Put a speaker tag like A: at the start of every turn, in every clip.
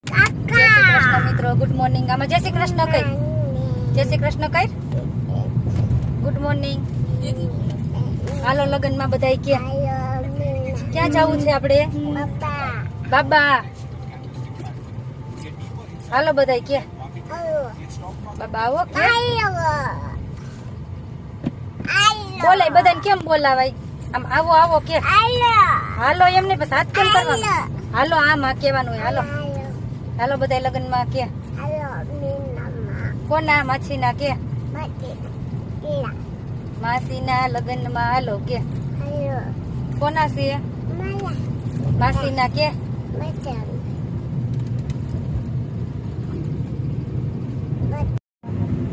A: જય શ્રી કૃષ્ણ મિત્રો, good morning. આમાં જય શ્રી કૃષ્ણ કઈ, જય શ્રી કૃષ્ણ કઈ, ગુડ મોર્નિંગ. હાલો લગનમાં બધાય કે ક્યાં જવું છે આપણે? બાબા હાલો બધાય કે બાબા આવો કે બોલાય બધાને કેમ બોલાવાય? આમ આવો આવો કે હાલો એમને બસ હાથ કેમ કરવાનો? હાલો આમ આ કહેવાનું હોય. હાલો હાલો બધા લગ્નમાં કે કોના માછીના કે માસીના લગ્નમાં હાલો કે કોના છે માસીના કે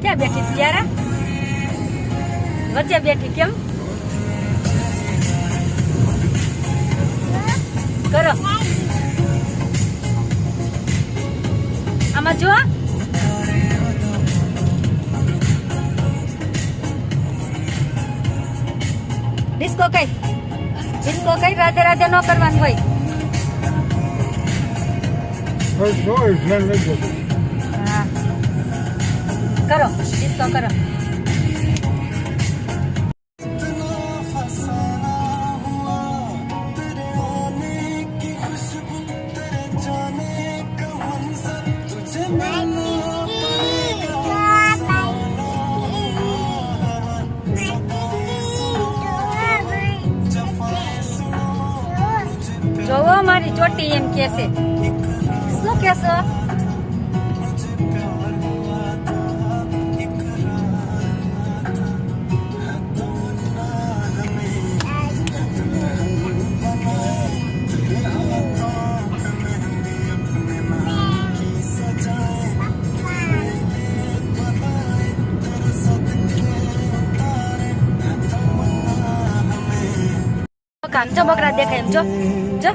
A: ક્યાં બેઠી છે યારા? વચ્ચે બેઠી કેમ કરો? આમાં જો ડિસ્કો કઈ રાધે રાધે ન કરવાનું હોય. હા કરો ડિસ્કો કરો. જોવો મારી ચોટી એમ કે છે. શું કેશો? જો બકરા દેખાય એમ જો જો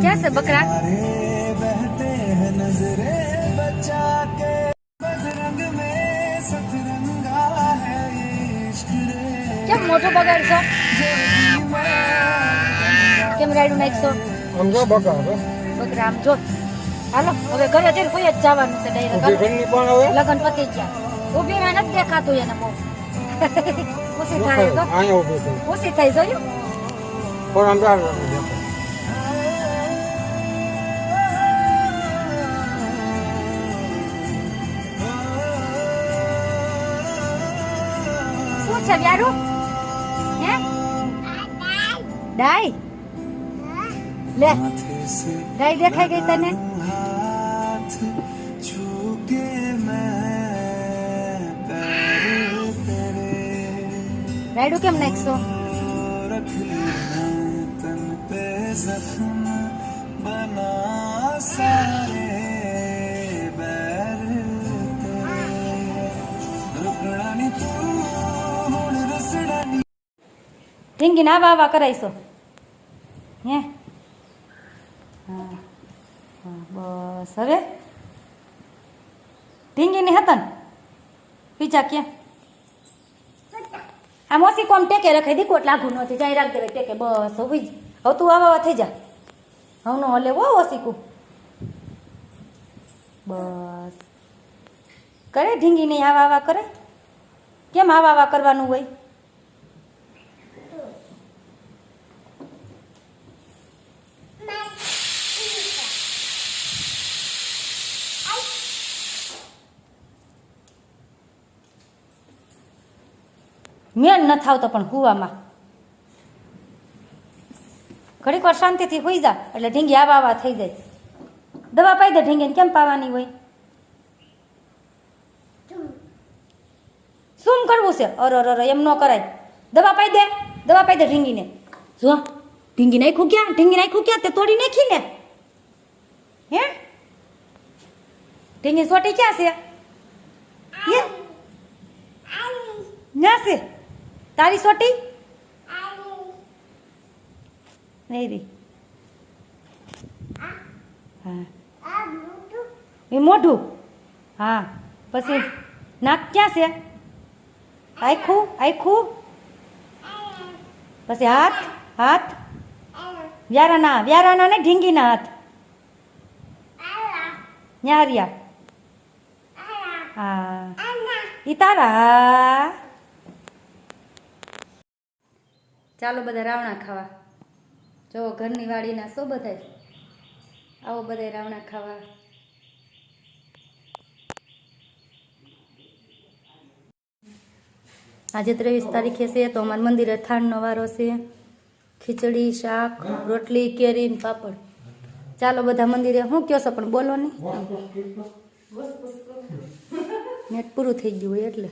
A: ક્યાં છે બકરા? કેમ મોટો બગાડશો? કેમ રાયડું નાખશો? બકરા આમ જો. હાલો હવે ઘરે જઈને કોઈ જ જવાનું છે ડાયરેક્ટ. લગન પતી ગયા. ઉભી માં નથી દેખાતું એને બહુ. ખુશી થાય તો ખુશી થઈ જોયું. શું છે યારું? હે ડાય લે ડાય દેખાઈ ગઈ તને? રાયડું કેમ નાખશો? ઢીંગી ના વાવા કરાઈશો હે? હા બસ હવે ઢીંગી ની હતા ને બીજા ક્યાં? આ મોસી કોમ ટેકે રખાઈ દીકો એટલે આઘું નથી જાય રાખ દેવાય ટેકે. બસ હવે તું આવા થઈ જા. હવે નો હલે વો ઓસીકું. બસ કરે ઢીંગી નહીં આવા કરે. કેમ આવા કરવાનું હોય? મેળ ન થાવતો પણ હુવામાં ઘડીક વાર શાંતિથી હોઈ જા એટલે ઢીંગી આવા થઈ જાય. દવા પાઈ દે ઢીંગીને. કેમ પાવાની હોય? શું કરવું છે? અર એમ ન કરાય. દવા પાઈ દે ઢીંગીને. જો ઢીંગી નાખ્યું ક્યાં? તે તોડી નાખી ને. હે ઢીંગી સોટી ક્યાં છે? ના છે તારી સોટી નહીં રી. હા એ મોઢું. હા પછી નાક ક્યાં છે? આખું પછી હાથ વ્યારાના ને ઢીંગીના હાથ. ન્યારિયા હા ઈ તારા ચાલો બધા રાવણા ખાવા. જો ઘરની વાડીના શું બધાય આવો બધા રાવણા ખાવા. આજે 23 તારીખે છે તો અમારા મંદિરે થાળનો વારો છે. ખીચડી, શાક, રોટલી, કેરી ને પાપડ. ચાલો બધા મંદિરે. શું કહો છો પણ બોલો નહીં, નેટ પૂરું થઈ ગયું હોય એટલે.